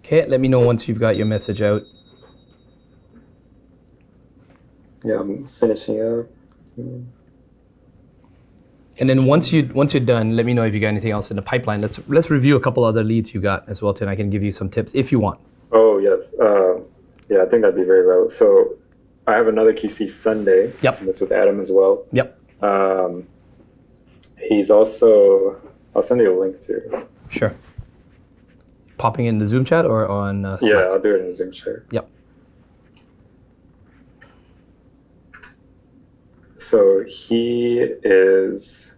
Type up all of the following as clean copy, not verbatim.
Okay, let me know once you've got your message out. Yeah, I'm finishing up. And then once you're done, let me know if you got anything else in the pipeline. Let's review a couple other leads you got as well, and I can give you some tips if you want. Oh, yes. Yeah, I think that'd be very relevant. So I have another QC Sunday. Yep. And that's with Adam as well. Yep. He's also, I'll send you a link too. Sure. Popping in the Zoom chat or on Slack? Yeah, I'll do it in the Zoom chat. Yep. So he has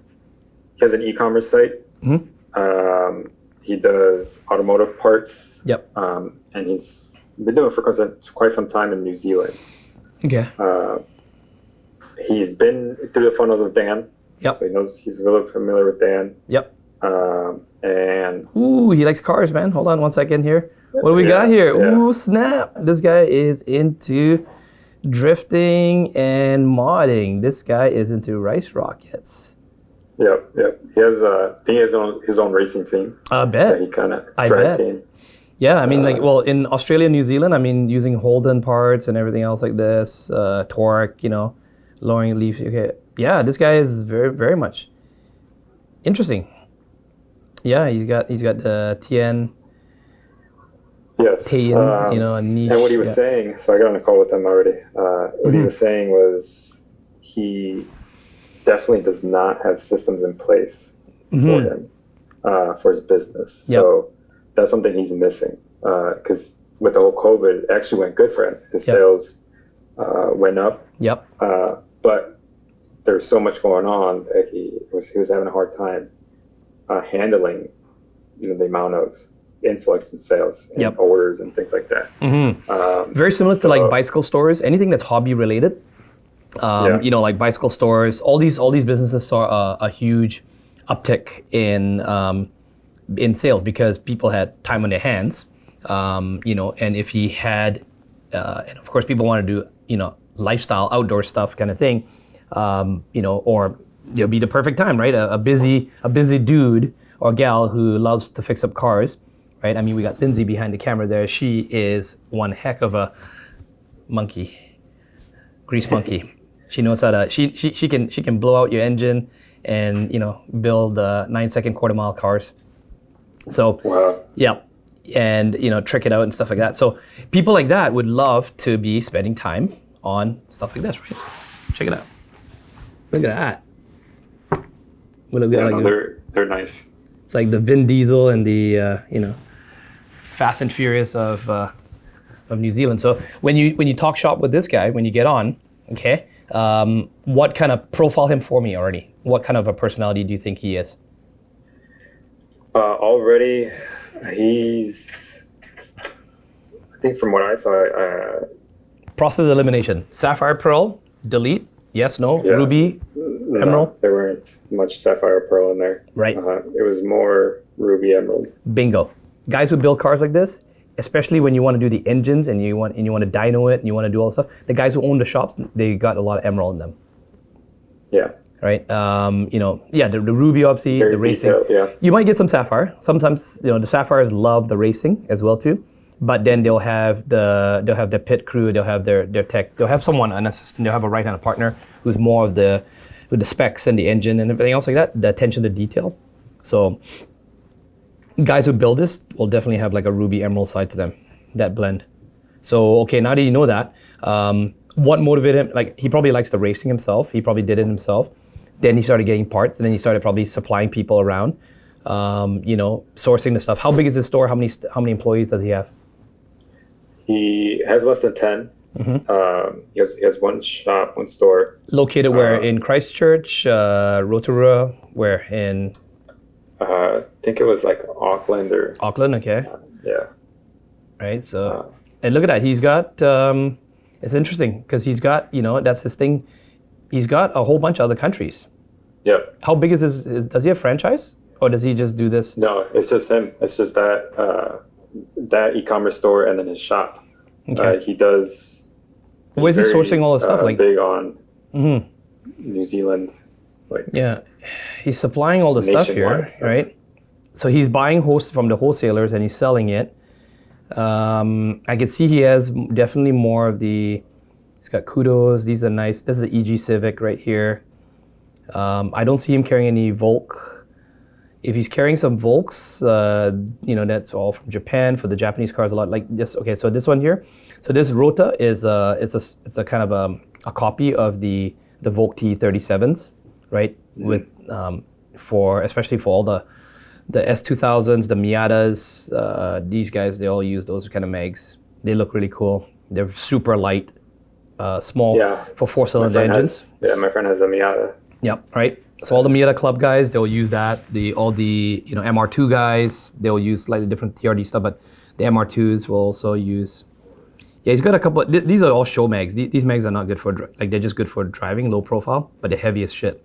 an e-commerce site. Mm-hmm. He does automotive parts. Yep. And he's been doing it for quite some time in New Zealand. Okay. He's been through the funnels of Dan. Yep. So he's really familiar with Dan. Yep. And ooh, he likes cars, man. Hold on one second here. What do we got here? Yeah. Ooh, snap. This guy is into drifting and modding. This guy is into rice rockets. Yep. He has his own racing team. I bet. He kind of bet. team. Yeah, I mean, in Australia, New Zealand, I mean, using Holden parts and everything else like this, torque, lowering leaf. Okay, yeah, this guy is very, very much interesting. Yeah, he's got the TN. Yes. A niche. And what he was saying, so I got on a call with him already. What he was saying was he definitely does not have systems in place for him, for his business. Yep. So that's something he's missing. Because with the whole COVID, it actually went good for him. His sales went up. Yep. But there's so much going on that he was having a hard time handling, the amount of influx in sales and orders and things like that. Mm-hmm. Very similar to like bicycle stores, anything that's hobby related. Like bicycle stores, all these businesses saw a huge uptick in sales because people had time on their hands. And if he had, and of course people want to do, lifestyle outdoor stuff kind of thing, or it'll be the perfect time, right? A busy dude or gal who loves to fix up cars, right? I mean, we got Lindsay behind the camera there. She is one heck of a grease monkey. She knows how to. She can blow out your engine and build 9-second quarter-mile cars. So wow. Yeah, and trick it out and stuff like that. So people like that would love to be spending time on stuff like this, right? Check it out. Look at that. They're nice. It's like the Vin Diesel and the Fast and Furious of New Zealand. So when you talk shop with this guy, when you get on, okay, what kind of profile him for me already? What kind of a personality do you think he is? Already, he's. I think from what I saw. Process elimination. Sapphire, Pearl, delete. Yes, no. Yeah. Ruby, Emerald. There weren't much Sapphire, Pearl in there. Right. It was more Ruby, Emerald. Bingo. Guys who build cars like this, especially when you want to do the engines and you want to dyno it and you want to do all the stuff. The guys who own the shops, they got a lot of Emerald in them. Yeah. Right. The Ruby obviously, very the racing. Detailed, yeah. You might get some Sapphire. Sometimes the Sapphires love the racing as well too. But then they'll have the pit crew. They'll have their tech. They'll have an assistant. They'll have a right-hand partner who's more of with the specs and the engine and everything else like that. The attention to detail. So guys who build this will definitely have like a Ruby Emerald side to them. That blend. So okay, now that you know that, what motivated him? Like he probably likes the racing himself. He probably did it himself. Then he started getting parts, and then he started probably supplying people around. Sourcing the stuff. How big is his store? How many employees does he have? He has less than 10. Mm-hmm. He has one shop, one store. Located where? In Christchurch, Rotorua, where in? I think it was like Auckland or... Auckland, okay. Yeah. Right, so... and look at that, he's got... it's interesting, because he's got, that's his thing. He's got a whole bunch of other countries. Yep. How big is does he have franchise? Or does he just do this? No, it's just him. It's just that e-commerce store and then his shop. Okay. He does. Where's he sourcing all the stuff? Big on New Zealand. Yeah, he's supplying all the stuff here, right? So he's buying from the wholesalers and he's selling it. I can see he has definitely more of the. He's got kudos. These are nice. This is an EG Civic right here. I don't see him carrying any Volk. If he's carrying some Volks, that's all from Japan. For the Japanese cars, a lot like this. Okay, so this one here. So this Rota is it's a kind of a copy of the Volk T37s, right? With especially for all the S2000s, the Miatas, these guys, they all use those kind of mags. They look really cool. They're super light, small for four-cylinder engines. My friend has a Miata. Yep, right. So all the Miata Club guys, they'll use that. All the MR2 guys, they'll use slightly different TRD stuff, but the MR2s will also use. Yeah, he's got a couple. These are all show mags. These mags are not good for they're just good for driving, low profile, but they're heavy as shit.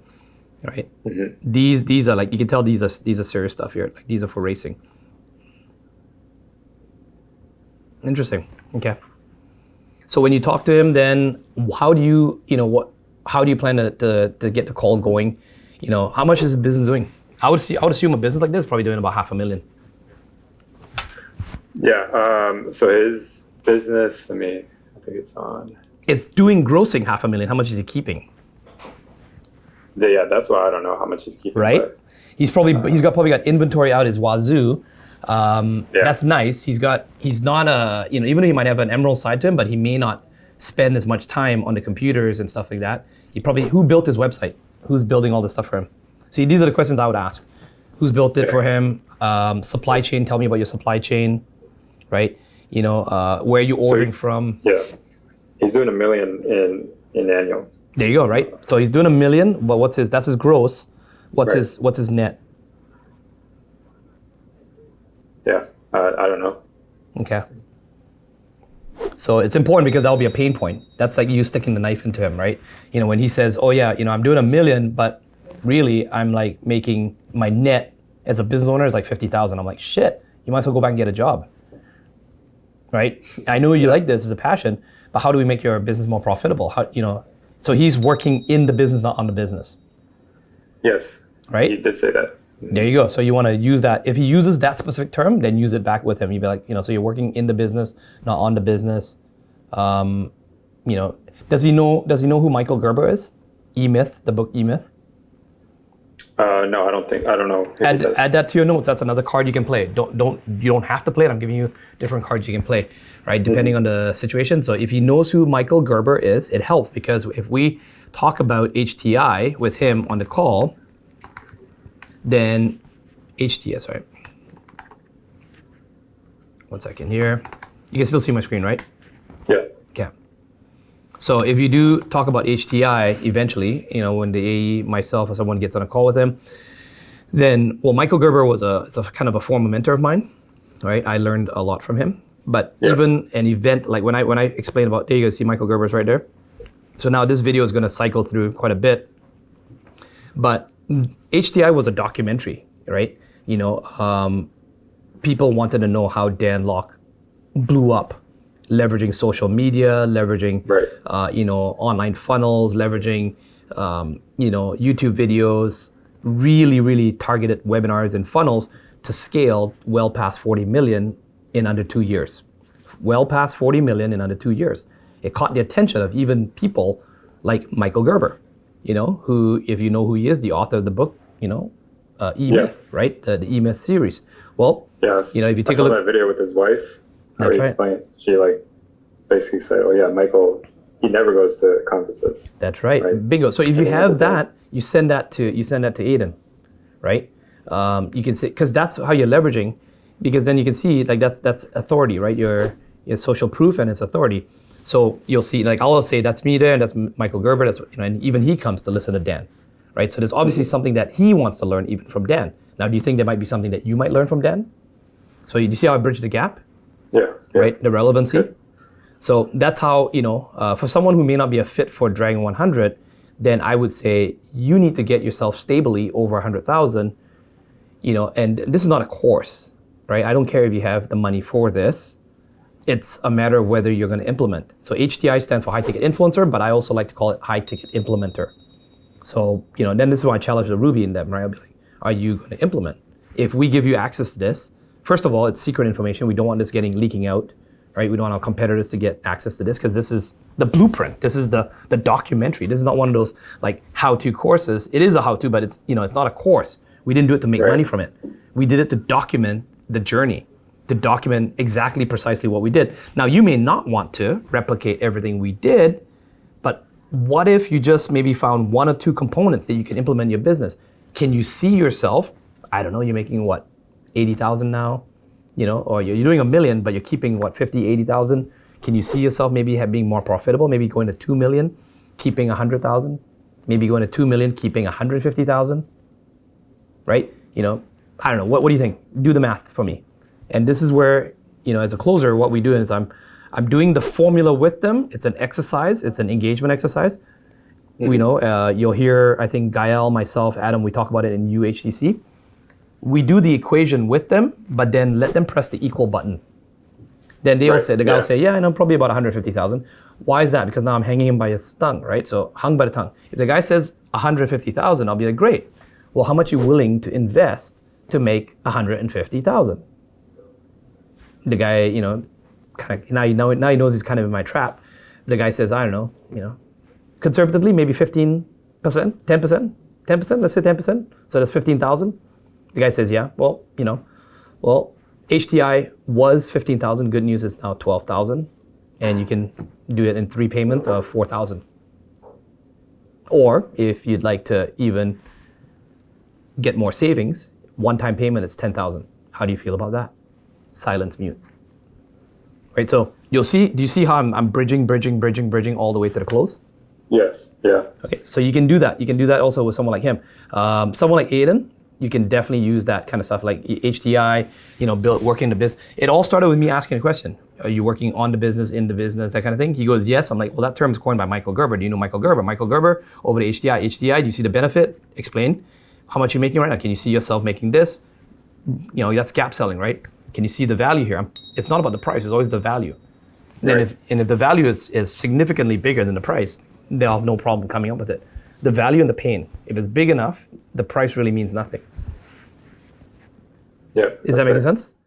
Right. Mm-hmm. These are like, you can tell these are serious stuff here. Like, these are for racing. Interesting. Okay. So when you talk to him, then how do you plan to get the call going? How much is the business doing? I would assume a business like this is probably doing about $500,000. Yeah. So his business, I think it's on. It's grossing $500,000. How much is he keeping? Yeah, that's why I don't know how much he's keeping. Right. He's probably got inventory out his wazoo. That's nice. He's not even though he might have an emerald side to him, but he may not spend as much time on the computers and stuff like that. Who built his website? Who's building all this stuff for him? See, these are the questions I would ask. Who's built it for him? Supply chain. Tell me about your supply chain. Right. Where are you ordering from? Yeah. He's doing $1 million in annual. There you go, right? So he's doing $1 million, but that's his gross. What's his net? Yeah, I don't know. Okay. So it's important because that'll be a pain point. That's like you sticking the knife into him, right? When he says, oh yeah, I'm doing $1 million, but really I'm like making my net as a business owner is like 50,000. I'm like, shit, you might as well go back and get a job. Right? I know you like this as a passion, but how do we make your business more profitable? So he's working in the business, not on the business. Yes. Right? He did say that. There you go. So you want to use that. If he uses that specific term, then use it back with him. You'd be like, so you're working in the business, not on the business. Does he know who Michael Gerber is? E-Myth, the book E-Myth? No, I don't know. Add that to your notes. That's another card you can play. You don't have to play it. I'm giving you different cards you can play, right? Depending on the situation. So if he knows who Michael Gerber is, it helps, because if we talk about HTI with him on the call, then HTS, right? One second here. You can still see my screen, right? Yeah. Okay. So if you do talk about HTI eventually, when the AE, myself, or someone gets on a call with him, then, Michael Gerber was a kind of a former mentor of mine, right? I learned a lot from him. But even an event, like when I explain about, there you guys see Michael Gerber's right there. So now this video is going to cycle through quite a bit. But HTI was a documentary, right? People wanted to know how Dan Lok blew up, leveraging social media, leveraging, online funnels, leveraging, YouTube videos, really, really targeted webinars and funnels to scale well past 40 million in under 2 years. Well past 40 million in under 2 years. It caught the attention of even people like Michael Gerber, who, if you know who he is, the author of the book, E-Myth, right? The E-Myth series. Well, yes. If you take a look, that video with his wife, that's right. Explained, she basically said, oh yeah, Michael, he never goes to conferences. That's right. Bingo. So if you have that, you send that to Aiden, right? You can say, because that's how you're leveraging, because then you can see that's authority, right? Your social proof and it's authority. So you'll see, I'll say that's me there, and that's Michael Gerber. That's and even he comes to listen to Dan, right? So there's obviously something that he wants to learn even from Dan. Now, do you think there might be something that you might learn from Dan? So you see how I bridge the gap? Yeah. Right. The relevancy. So that's how, for someone who may not be a fit for Dragon 100, then I would say you need to get yourself stably over 100,000, and this is not a course, right? I don't care if you have the money for this. It's a matter of whether you're going to implement. So HTI stands for high ticket influencer, but I also like to call it high ticket implementer. So, then this is why I challenge the Ruby in them, right? I'll be like, are you going to implement? If we give you access to this, First of all, it's secret information. We don't want this leaking out, right? We don't want our competitors to get access to this because this is the blueprint. This is the documentary. This is not one of those like how-to courses. It is a how-to, but it's it's not a course. We didn't do it to make money from it. We did it to document the journey, to document exactly precisely what we did. Now, you may not want to replicate everything we did, but what if you just maybe found one or two components that you can implement in your business? Can you see yourself, I don't know, you're making what, 80,000 now, or you're doing $1 million, but you're keeping what, 50, 80,000? Can you see yourself maybe being more profitable, maybe going to 2 million, keeping 100,000, maybe going to 2 million, keeping 150,000, right? I don't know, what do you think? Do the math for me. And this is where, as a closer, what we do is I'm doing the formula with them. It's an exercise, it's an engagement exercise. You'll hear, I think Gael, myself, Adam, we talk about it in UHTC. We do the equation with them, but then let them press the equal button. Then the guy will say, yeah, I know, probably about 150,000. Why is that? Because now I'm hanging him by his tongue, right? So hung by the tongue. If the guy says 150,000, I'll be like, great. Well, how much are you willing to invest to make 150,000? The guy, kind of now he knows he's kind of in my trap. The guy says, I don't know, conservatively maybe 15%, 10%, 10%. Let's say 10%. So that's 15,000. The guy says, yeah. Well, HTI was 15,000. Good news is now 12,000, and you can do it in 3 payments of 4,000. Or if you'd like to even get more savings, one-time payment is 10,000. How do you feel about that? Silence, mute. Right. So you'll see. Do you see how I'm bridging all the way to the close? Yes. Yeah. Okay. So you can do that. You can do that also with someone like him. Someone like Aiden, you can definitely use that kind of stuff like HTI, working the business. It all started with me asking a question. Are you working on the business, in the business, that kind of thing? He goes, yes. I'm like, well, that term is coined by Michael Gerber. Do you know Michael Gerber? Michael Gerber over to HTI. HTI, do you see the benefit? Explain. How much you're making right now? Can you see yourself making this? That's gap selling, right? Can you see the value here? It's not about the price, it's always the value. Right. If the value is significantly bigger than the price, they'll have no problem coming up with it. The value and the pain. If it's big enough, the price really means nothing. Yeah. Is that making sense?